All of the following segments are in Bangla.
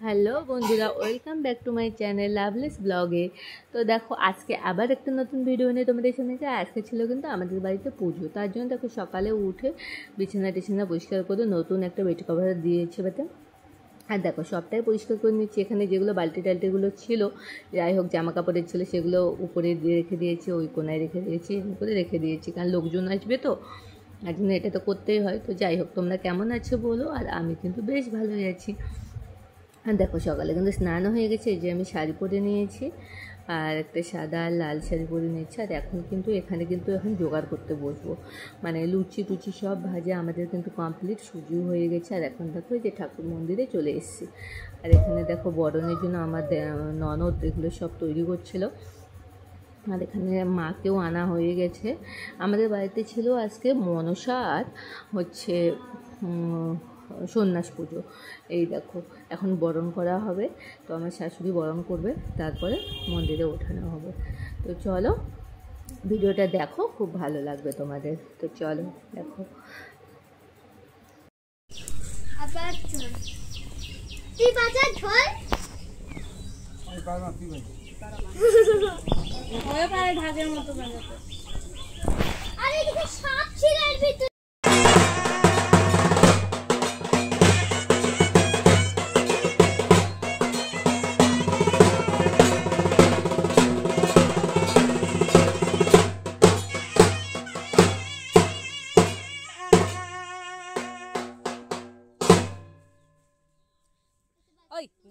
হ্যালো বন্ধুরা, welcome back to my channel Lovelace ব্লগে। তো দেখো, আজকে আবার একটা নতুন ভিডিও নিয়ে তোমাদের সামনে যায়। আজকে ছিল কিন্তু আমাদের বাড়িতে পুজো, তার জন্য দেখো সকালে উঠে বিছানা টিছানা পরিষ্কার করে নতুন একটা বেড কভার দিয়েছে বেটা। আর দেখো সবটাই পরিষ্কার করে নিচ্ছি। এখানে যেগুলো বালতি টালতিগুলো ছিল, যাই হোক জামা কাপড়ের ছিল, সেগুলো উপরে দিয়ে রেখে দিয়েছি, ওই কোনায় রেখে দিয়েছি, এরকম করে রেখে দিয়েছি, কারণ লোকজন আসবে তো, আর জন্য এটা তো করতেই হয়। তো যাই হোক, তোমরা কেমন আছো বলো, আর আমি কিন্তু বেশ ভালোই আছি। আর দেখো সকালে কিন্তু স্নানও হয়ে গেছে, এই যে আমি শাড়ি পরে নিয়েছি আর একটা সাদা আর লাল শাড়ি পরে নিয়েছি। আর এখন এখন জোগাড় করতে বসবো, মানে লুচি টুচি সব ভাজা আমাদের কিন্তু কমপ্লিট, সুজি হয়ে গেছে। আর এখন দেখো যে ঠাকুর মন্দিরে চলে এসেছি। আর এখানে দেখো বরণের জন্য আমার ননদ এগুলো সব তৈরি করছিল। আর এখানে মাকেও আনা হয়ে গেছে। আমাদের বাড়িতে ছিল আজকে মনসা আর হচ্ছে সন্ন্যাস পুজো। এই দেখো এখন বরণ করা হবে, তো আমার শাশুড়ি বরণ করবে, তারপরে মন্দিরে ওঠানো হবে। তো চলো ভিডিওটা দেখো, খুব ভালো লাগবে তোমাদের। তো চলো দেখো। ঢাকের মতো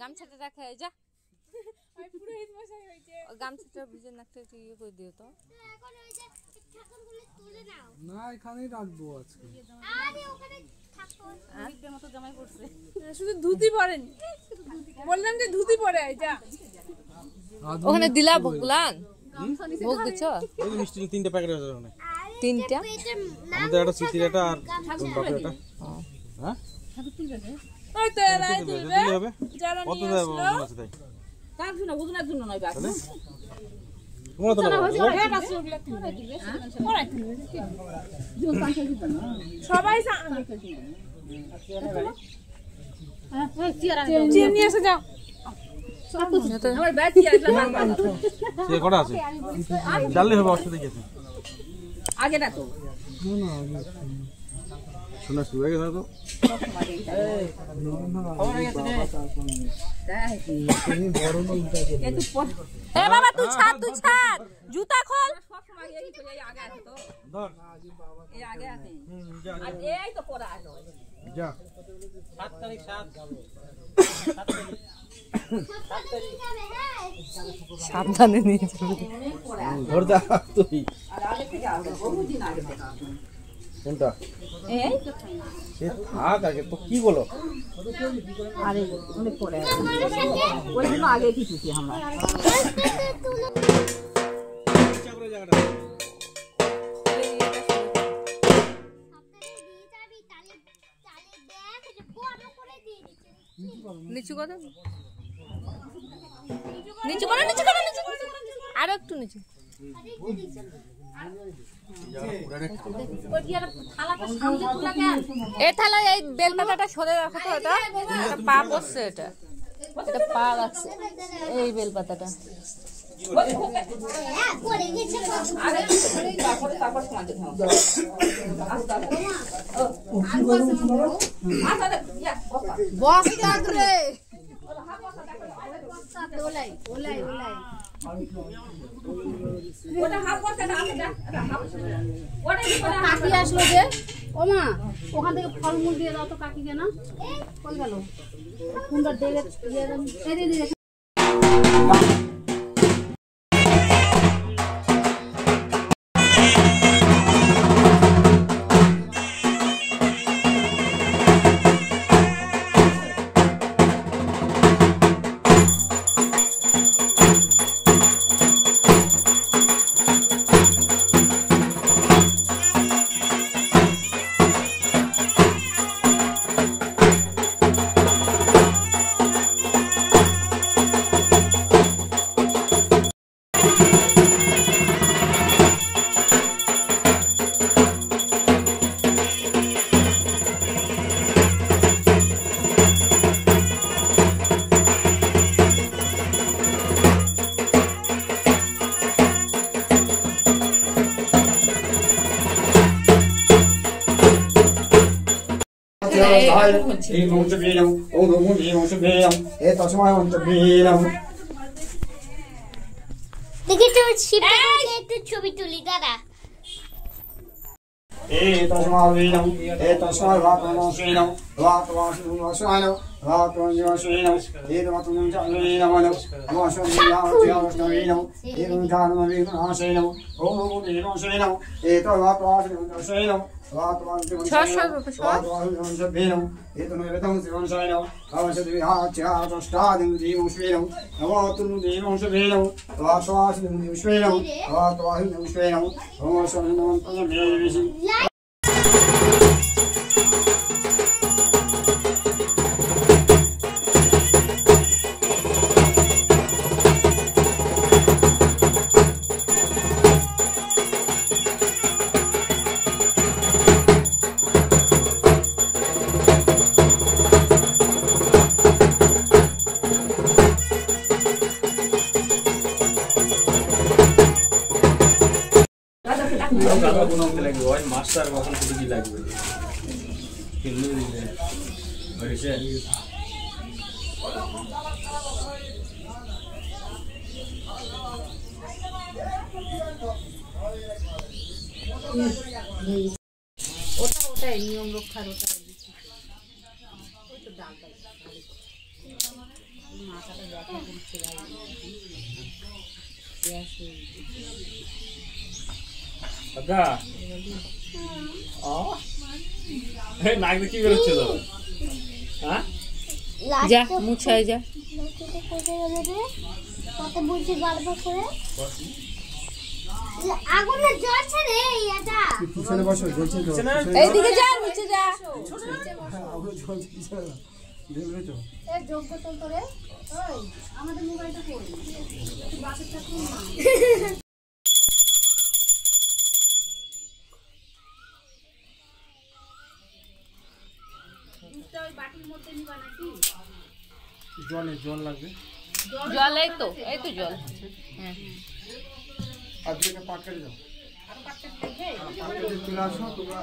গামছাটা রাখা যা, গামছাটা ভিজে নাকটা একটু ইয়ে করে দিও তো। না এখানেই রাখবো আজকে। মতো জামাই পড়ছে, শুধু ধুতি পরেন, বললাম যে ধুতি পরে যা। ওখানে দিলা ভোগলান, ভোগ দিছ ওই মিষ্টি তিনটা প্যাকেট আছে ওখানে, তিনটা আমাদের একটা সিটির একটা আর বাপের একটা। হ্যাঁ ঠাকুর তুলবে না, ওই তো এরাই তুলবে, যারা নিয়ে আসলো তার জন্য বুঝনার জন্য নয় বাবা, তোমরা তো না সবাই চিনি নিয়ে এসে যাও। আমার ব্যাগ কি আসলে সে কটা আছে ডাললে হবে, অসুবিধা কি আছে? আগে না তো শোনা শুরু হয়ে গেছে তো। বাবা তুই ছাড়, তুই ছাড়, জুতা খোল। সাবধানে নিয়ে যাবে। কোনটা আগে তো কি বলো? আরে অনেক পরে ওই জন্য আগে কিছু কি আমরা নিচু করো, নিচু করো, নিচু করো, নিচু করো, আরো একটু নিচু। এই থালা, এই বেলপাতাটা সরে রাখো তো, এটা পা পড়ছে, এটা পা লাগছে এই বেলপাতাটা। কাকি আসলো যে, ও মা ওখান থেকে ফলমূল দিয়ে দাও তো কাকিকে। না কই গেল সুন্দর দিয়ে দেখি তো শিবকে একটু ছবি তুলি দাদা মাস্টার কখন কি লাগবে ওটাই নিয়ম রক্ষার ওটাই ওই তো ডালটা মাথাটা ব্যথা করছে দাদা নাক দেখি বেরোচ্ছে তো হ্যাঁ যা মুছায় যা কত বুঝি গল্প করে আগুনে জ্বলছে রে এটা পিছনে বসো জ্বলছে তো এইদিকে যা নিচে যা আগুন জ্বলছে পিছনে দেখবে তো এই যোগ্য তো করে ওই আমাদের মোবাইলটা কই বাসেরটা কোন না বাটির মধ্যে নিবা নাকি জল লাগবে জল এই তো জল হ্যাঁ আর দুটো পাট কেটে দাও পাট কেটে চলে আসো তোমরা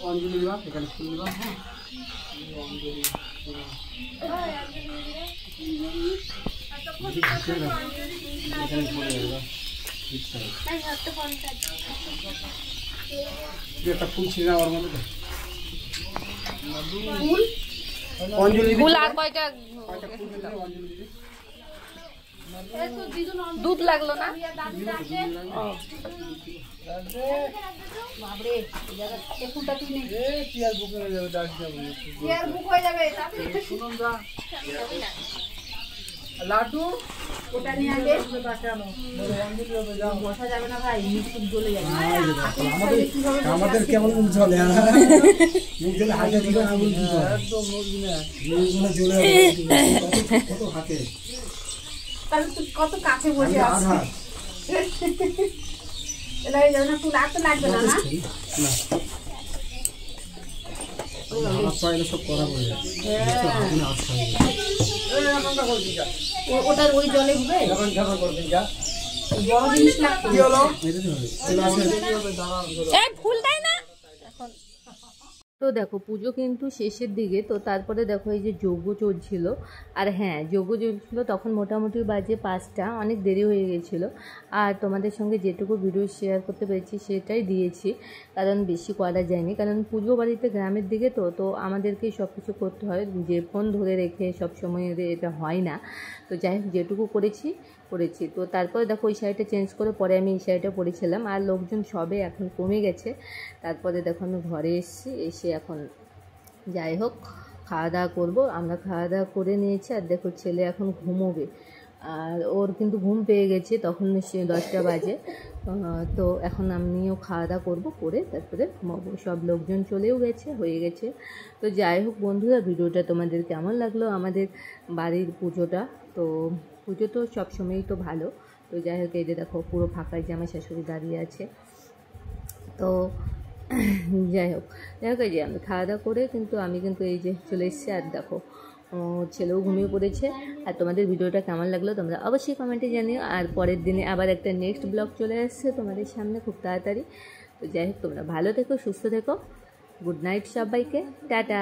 অঞ্জলি দিবা এখানে ফুল দিবা হ্যাঁ এখানে ফুল দিবা একটা ফুল ছিঁড়ে ওর মধ্যে অঞ্জলি ফুল আর কয়টা দুধ লাগলো না বাবরে এই ফুলটা তুই নে চেয়ার বুক হয়ে যাবে ডাক যাবে চেয়ার বুক হয়ে যাবে শুনুন দা লাড্ডু ওটা নিয়ে আগে অঞ্জলি হবে যাও বসা যাবে না ভাই মুখ জ্বলে যাবে আমাদের কেমন মুখ জ্বলে মুখ জ্বলে হাতে দিবে আঙুল দিবে একদম নড়বি না মুখগুলো জ্বলে কত হাতে তাহলে তুই কত কাছে বসে আছিস এলা এই যাবে না তুই আর তো লাগবে না না হাত পায়ে সব করা পড়ে যায় ওটার ওই জলে হবে যখন যখন করবেন যা বড় জিনিস লাগবে কি হলো এই ফুল দেয় না এখন তো দেখো পুজো কিন্তু শেষের দিকে তো তারপরে দেখো এই যে যজ্ঞ চলছিল আর হ্যাঁ যজ্ঞ চলছিল তখন মোটামুটি বাজে 5টা অনেক দেরি হয়ে গেছিলো আর তোমাদের সঙ্গে যেটুকু ভিডিও শেয়ার করতে পেরেছি সেটাই দিয়েছি কারণ বেশি করা যায়নি কারণ পুজো বাড়িতে গ্রামের দিকে তো আমাদেরকেই সব কিছু করতে হয় যে ফোন ধরে রেখে সব সময় এটা হয় না তো যাই হোক যেটুকু করেছি তো তারপরে দেখো ওই শাড়িটা চেঞ্জ করে পরে আমি এই শাড়িটা পরেছিলাম আর লোকজন সবে এখন কমে গেছে তারপরে দেখো আমি ঘরে এসে এখন যাই হোক খাওয়া দাওয়া করবো আমরা খাওয়া দাওয়া করে নিয়েছি আর দেখো ছেলে এখন ঘুমোবে আর ওর কিন্তু ঘুম পেয়ে গেছে তখন 10টা বাজে তো এখন আমিও খাওয়া দাওয়া করবো করে তারপরে ঘুমাবো সব লোকজন চলেও গেছে হয়ে গেছে তো যাই হোক বন্ধুরা ভিডিওটা তোমাদের কেমন লাগলো আমাদের বাড়ির পুজোটা তো পুজো তো সবসময়ই তো ভালো তো যাই হোক এই যে দেখো পুরো ফাঁকায় যে আমার শাশুড়ি দাঁড়িয়ে আছে তো যাই হোক এই যে আমি খাওয়া দাওয়া করে কিন্তু আমি কিন্তু এই যে চলে এসেছি আর দেখো ছেলেও ঘুমিয়ে পড়েছে আর তোমাদের ভিডিওটা কেমন লাগলো তোমরা অবশ্যই কমেন্টে জানিও আর পরের দিনে আবার একটা নেক্সট ব্লগ চলে আসছে তোমাদের সামনে খুব তাড়াতাড়ি তো যাই হোক তোমরা ভালো থেকো সুস্থ থেকো গুড নাইট সবাইকে, টাটা।